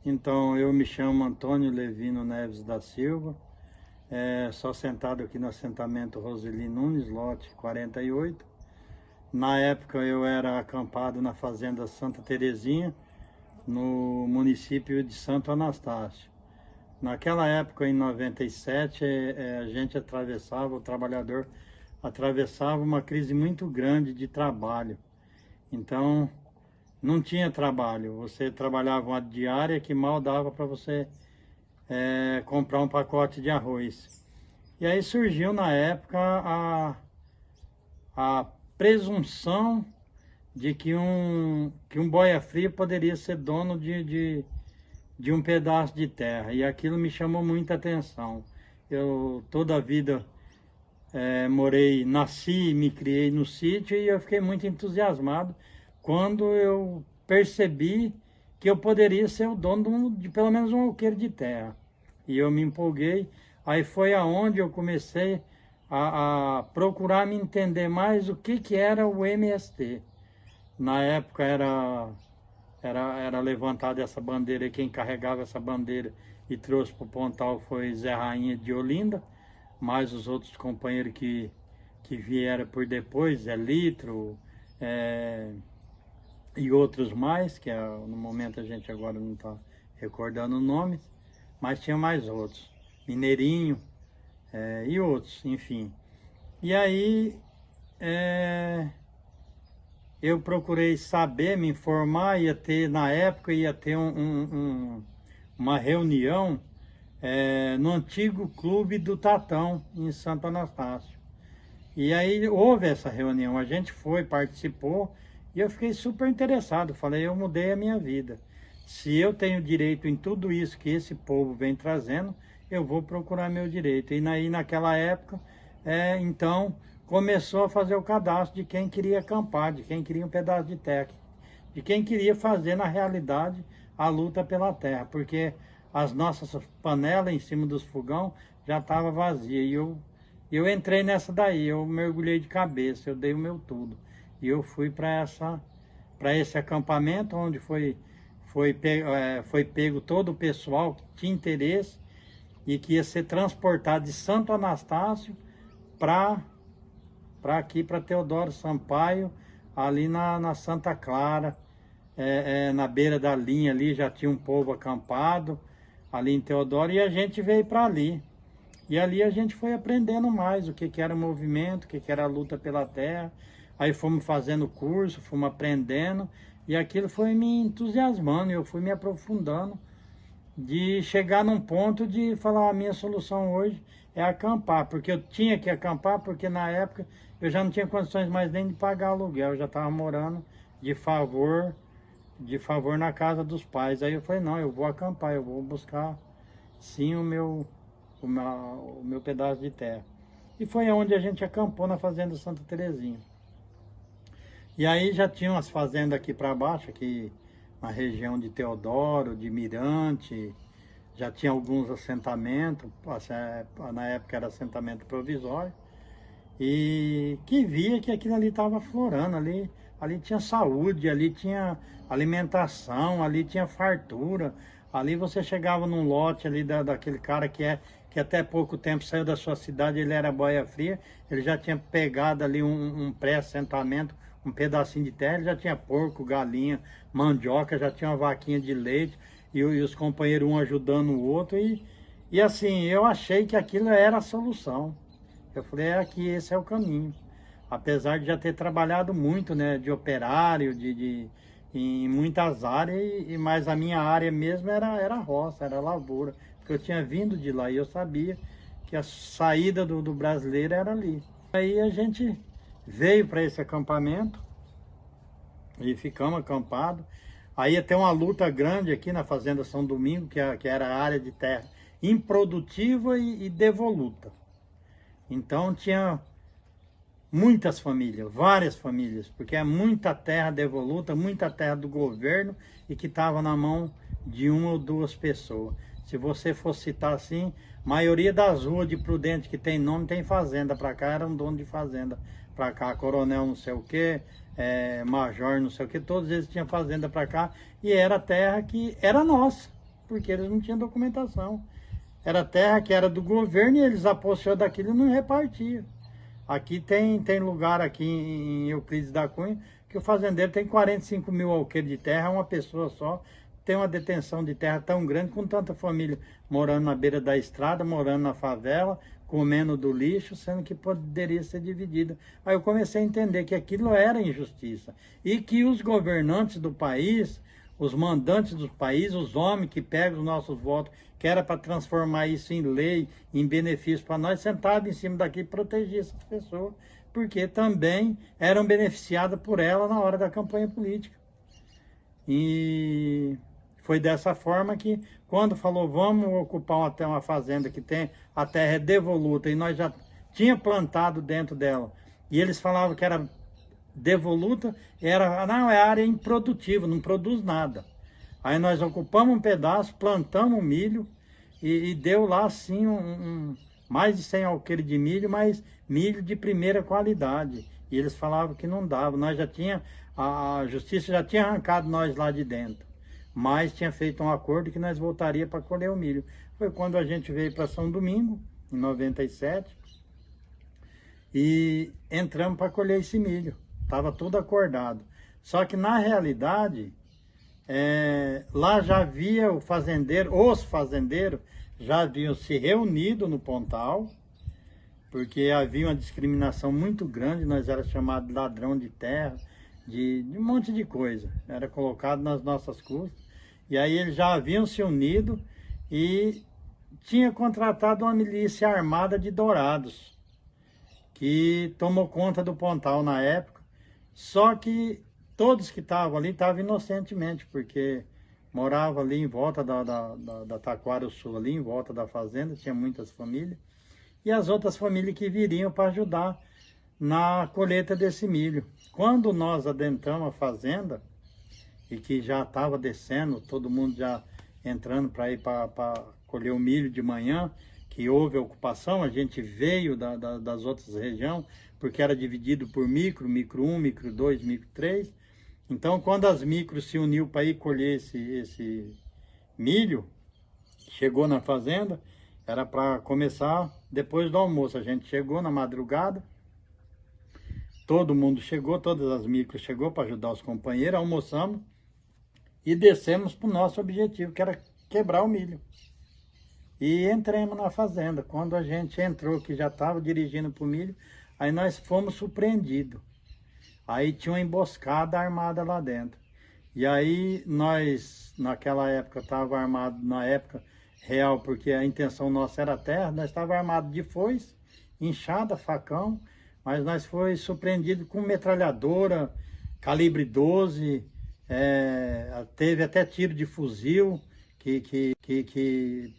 Então, eu me chamo Antônio Levino Neves da Silva, só sentado aqui no assentamento Roseli Nunes, lote 48. Na época eu era acampado na fazenda Santa Terezinha, no município de Santo Anastácio. Naquela época, em 97, a gente atravessava, o trabalhador atravessava uma crise muito grande de trabalho. Então, não tinha trabalho, você trabalhava uma diária que mal dava para você comprar um pacote de arroz. E aí surgiu na época a presunção de que um boia fria poderia ser dono de um pedaço de terra. E aquilo me chamou muita atenção. Eu toda a vida nasci e me criei no sítio e eu fiquei muito entusiasmado quando eu percebi que eu poderia ser o dono de pelo menos um alqueire de terra. E eu me empolguei, aí foi aonde eu comecei a procurar me entender mais o que era o MST. Na época era levantada essa bandeira e quem carregava essa bandeira e trouxe para o Pontal foi Zé Rainha de Olinda, mais os outros companheiros que vieram por depois, Zé Litro, e outros mais, que no momento a gente agora não está recordando nomes, mas tinha mais outros, Mineirinho e outros, enfim. E aí eu procurei saber, me informar, na época ia ter uma reunião no antigo clube do Tatão, em Santo Anastácio. E aí houve essa reunião, a gente foi, participou, e eu fiquei super interessado, falei, eu mudei a minha vida. Se eu tenho direito em tudo isso que esse povo vem trazendo, eu vou procurar meu direito. E naquela época, então, começou a fazer o cadastro de quem queria acampar, de quem queria um pedaço de terra, de quem queria fazer, na realidade, a luta pela terra, porque as nossas panelas em cima dos fogão já estavam vazias. E eu entrei nessa daí, eu mergulhei de cabeça, eu dei o meu tudo. E eu fui para esse acampamento, onde foi pego todo o pessoal que tinha interesse e que ia ser transportado de Santo Anastácio para aqui, para Teodoro Sampaio, ali na Santa Clara, na beira da linha ali, já tinha um povo acampado, ali em Teodoro, e a gente veio para ali. E ali a gente foi aprendendo mais o que era o movimento, o que era a luta pela terra. Aí fomos fazendo curso, fomos aprendendo, e aquilo foi me entusiasmando, eu fui me aprofundando, de chegar num ponto de falar, a minha solução hoje é acampar, porque eu tinha que acampar, porque na época eu já não tinha condições mais nem de pagar aluguel, eu já estava morando de favor na casa dos pais. Aí eu falei, não, eu vou acampar, eu vou buscar sim o meu pedaço de terra. E foi onde a gente acampou, na fazenda Santa Terezinha. E aí já tinham as fazendas aqui para baixo, aqui na região de Teodoro, de Mirante, já tinha alguns assentamentos, na época era assentamento provisório, e que via que aquilo ali estava aflorando, ali tinha saúde, ali tinha alimentação, ali tinha fartura, ali você chegava num lote ali daquele cara que até pouco tempo saiu da sua cidade, ele era boia fria, ele já tinha pegado ali um pré-assentamento, um pedacinho de terra, ele já tinha porco, galinha, mandioca, já tinha uma vaquinha de leite, e os companheiros um ajudando o outro, e assim, eu achei que aquilo era a solução. Eu falei, aqui, esse é o caminho. Apesar de já ter trabalhado muito, né, de operário, em muitas áreas, mas a minha área mesmo era roça, era lavoura, porque eu tinha vindo de lá e eu sabia que a saída do brasileiro era ali. Aí a gente veio para esse acampamento e ficamos acampados. Aí ia ter uma luta grande aqui na Fazenda São Domingo, que era a área de terra improdutiva e devoluta. Então tinha muitas famílias, várias famílias, porque é muita terra devoluta, muita terra do governo e que estava na mão de uma ou duas pessoas. Se você for citar assim, a maioria das ruas de Prudente que tem nome tem fazenda para cá, era um dono de fazenda para cá, coronel não sei o que, major não sei o que, todos eles tinham fazenda para cá e era terra que era nossa. porque eles não tinham documentação. Era terra que era do governo e eles apossaram daquilo e não repartiam. Aqui tem lugar aqui em Euclides da Cunha que o fazendeiro tem 45 mil alqueires de terra, uma pessoa só, tem uma detenção de terra tão grande, com tanta família morando na beira da estrada, morando na favela, comendo do lixo, sendo que poderia ser dividida. Aí eu comecei a entender que aquilo era injustiça e que os governantes do país, os mandantes do país, os homens que pegam os nossos votos, que era para transformar isso em lei, em benefício para nós, sentados em cima daqui, proteger essas pessoas, porque também eram beneficiadas por ela na hora da campanha política. E foi dessa forma que, quando falou, vamos ocupar até uma fazenda que tem, a terra é devoluta, e nós já tinha plantado dentro dela, e eles falavam que era devoluta, não, é área improdutiva, não produz nada. Aí nós ocupamos um pedaço, plantamos milho, e deu lá assim mais de 100 alqueires de milho, mas milho de primeira qualidade. E eles falavam que não dava, a justiça já tinha arrancado nós lá de dentro, mas tinha feito um acordo que nós voltaria para colher o milho. Foi quando a gente veio para São Domingo, em 97, e entramos para colher esse milho. Estava tudo acordado. Só que na realidade, lá já havia os fazendeiros já haviam se reunido no Pontal, porque havia uma discriminação muito grande, nós era chamado de ladrão de terra, de um monte de coisa, era colocado nas nossas custas, e aí eles já haviam se unido e tinha contratado uma milícia armada de Dourados, que tomou conta do Pontal na época, só que todos que estavam ali estavam inocentemente, porque morava ali em volta da Taquara Sul, ali em volta da fazenda, tinha muitas famílias, e as outras famílias que viriam para ajudar na colheita desse milho. Quando nós adentramos a fazenda, e que já estava descendo, todo mundo já entrando para ir para colher o milho de manhã, que houve a ocupação, a gente veio das outras regiões, porque era dividido por micro 1, micro 2, micro 3. Então, quando as micros se uniu para ir colher esse milho, chegou na fazenda, era para começar depois do almoço. A gente chegou na madrugada, todo mundo chegou, todas as micros chegou para ajudar os companheiros, almoçamos e descemos para o nosso objetivo, que era quebrar o milho. E entramos na fazenda. Quando a gente entrou, que já estava dirigindo para o milho, aí nós fomos surpreendidos. Aí tinha uma emboscada armada lá dentro. E aí nós, naquela época, estava armado, na época real, porque a intenção nossa era terra, nós estávamos armados de foice, enxada, facão, mas nós foi surpreendido com metralhadora, calibre 12, teve até tiro de fuzil, que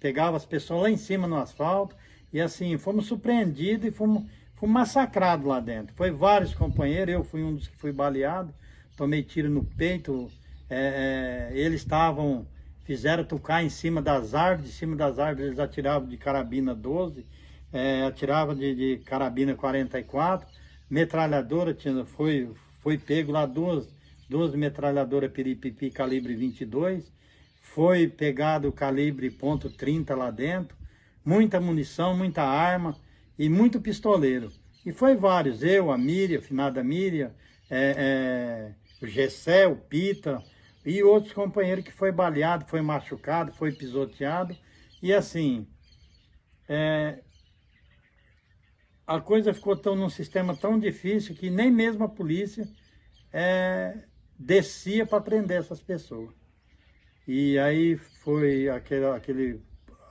pegava as pessoas lá em cima no asfalto, e assim, fomos surpreendidos e fomos massacrados lá dentro. Foi vários companheiros, eu fui um dos que fui baleado, tomei tiro no peito, eles fizeram tocar em cima das árvores, de cima das árvores eles atiravam de carabina 12, atiravam de carabina 44, metralhadora, foi pego lá duas metralhadoras piripipi calibre 22, foi pegado o calibre .30 lá dentro, muita munição, muita arma e muito pistoleiro. E foi vários, eu, a Miriam, a finada Miriam, o Gessé, o Pita e outros companheiros que foi baleado, foi machucado, foi pisoteado. E assim, a coisa ficou num sistema tão difícil que nem mesmo a polícia descia para prender essas pessoas. E aí foi aquele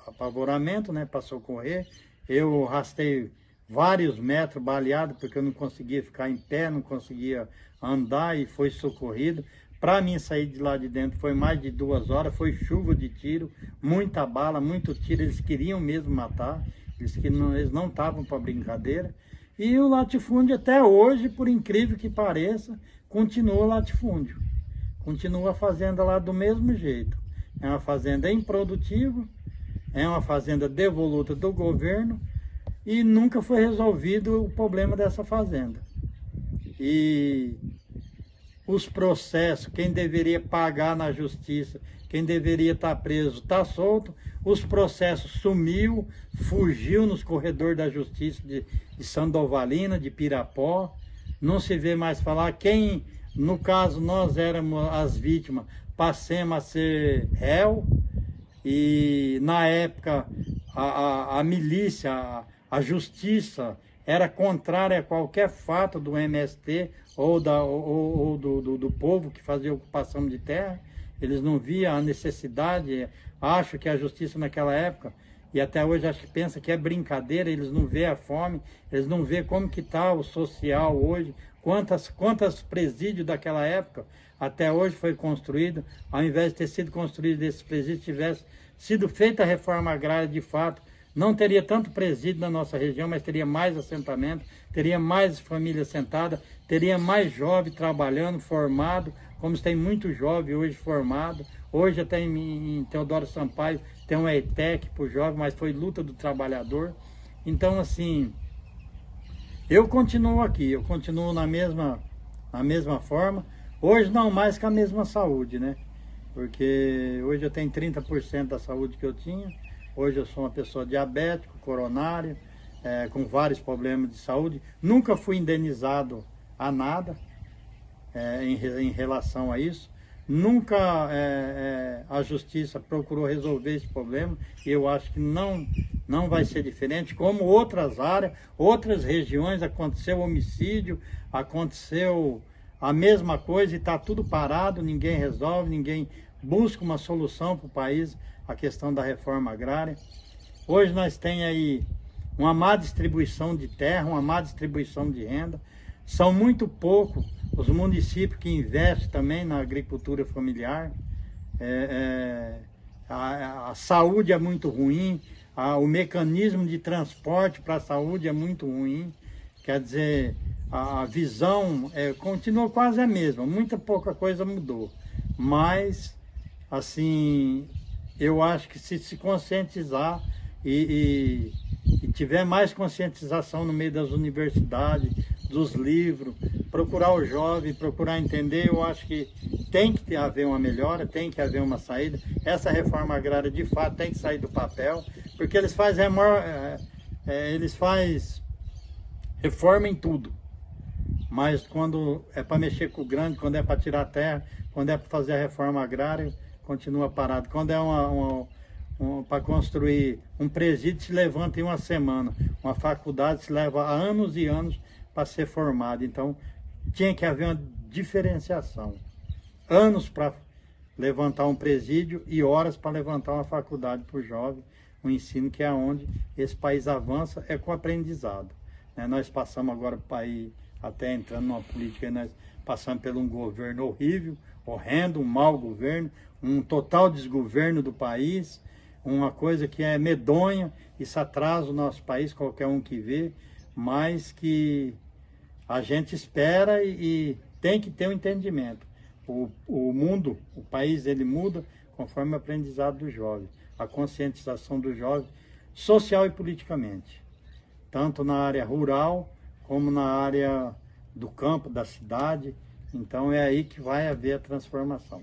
apavoramento, né, para socorrer. Eu rastei vários metros baleado, porque eu não conseguia ficar em pé, não conseguia andar, e foi socorrido. Para mim sair de lá de dentro foi mais de 2 horas, foi chuva de tiro, muita bala, muito tiro, eles queriam mesmo matar, eles não estavam para brincadeira. E o latifúndio até hoje, por incrível que pareça, continua latifúndio. Continua a fazenda lá do mesmo jeito. É uma fazenda improdutiva, é uma fazenda devoluta do governo e nunca foi resolvido o problema dessa fazenda. E os processos, quem deveria pagar na justiça, quem deveria estar preso, está solto, os processos sumiu, fugiu nos corredores da justiça de Sandovalina, de Pirapó, não se vê mais falar. Quem, no caso, nós éramos as vítimas, passemos a ser réu, e na época a milícia, a justiça era contrária a qualquer fato do MST ou do povo que fazia ocupação de terra. Eles não viam a necessidade. Acho que a justiça naquela época, e até hoje acho que pensa que é brincadeira, eles não vê a fome, eles não vê como que está o social hoje, quantas presídios daquela época até hoje foi construído. Ao invés de ter sido construído esses presídios, tivesse sido feita a reforma agrária de fato, não teria tanto presídio na nossa região, mas teria mais assentamento, teria mais família assentada, teria mais jovem trabalhando, formado, como tem muito jovem hoje formado. Hoje até em Teodoro Sampaio tem um ETEC para o jovem, mas foi luta do trabalhador. Então, assim, eu continuo aqui, eu continuo na mesma forma. Hoje não mais com a mesma saúde, né? Porque hoje eu tenho 30% da saúde que eu tinha. Hoje eu sou uma pessoa diabética, coronária, com vários problemas de saúde. Nunca fui indenizado a nada em relação a isso. Nunca a justiça procurou resolver esse problema. E eu acho que não vai ser diferente. Como outras áreas, outras regiões, aconteceu homicídio, aconteceu a mesma coisa e está tudo parado, ninguém resolve, ninguém busca uma solução para o país, a questão da reforma agrária. Hoje nós temos aí uma má distribuição de terra, uma má distribuição de renda. São muito poucos os municípios que investem também na agricultura familiar. A saúde é muito ruim, o mecanismo de transporte para a saúde é muito ruim. Quer dizer, a visão continua quase a mesma, muita pouca coisa mudou. Mas, assim, eu acho que se conscientizar e tiver mais conscientização no meio das universidades, dos livros, procurar o jovem, procurar entender, eu acho que tem que haver uma melhora, tem que haver uma saída. Essa reforma agrária, de fato, tem que sair do papel, porque eles fazem reforma em tudo. Mas quando é para mexer com o grande, quando é para tirar terra, quando é para fazer a reforma agrária, continua parado. Quando é para construir um presídio, se levanta em uma semana. Uma faculdade se leva anos e anos para ser formada. Então, tinha que haver uma diferenciação. Anos para levantar um presídio e horas para levantar uma faculdade para o jovem. Um ensino que é onde esse país avança, é com aprendizado. Nós passamos agora para ir até entrando numa política, nós passamos por um governo horrível, horrendo, um mau governo, um total desgoverno do país, uma coisa que é medonha. Isso atrasa o nosso país, qualquer um que vê, mas que a gente espera e tem que ter um entendimento. O mundo, o país, ele muda conforme o aprendizado do jovem, a conscientização do jovem, social e politicamente, tanto na área rural como na área do campo, da cidade. Então é aí que vai haver a transformação.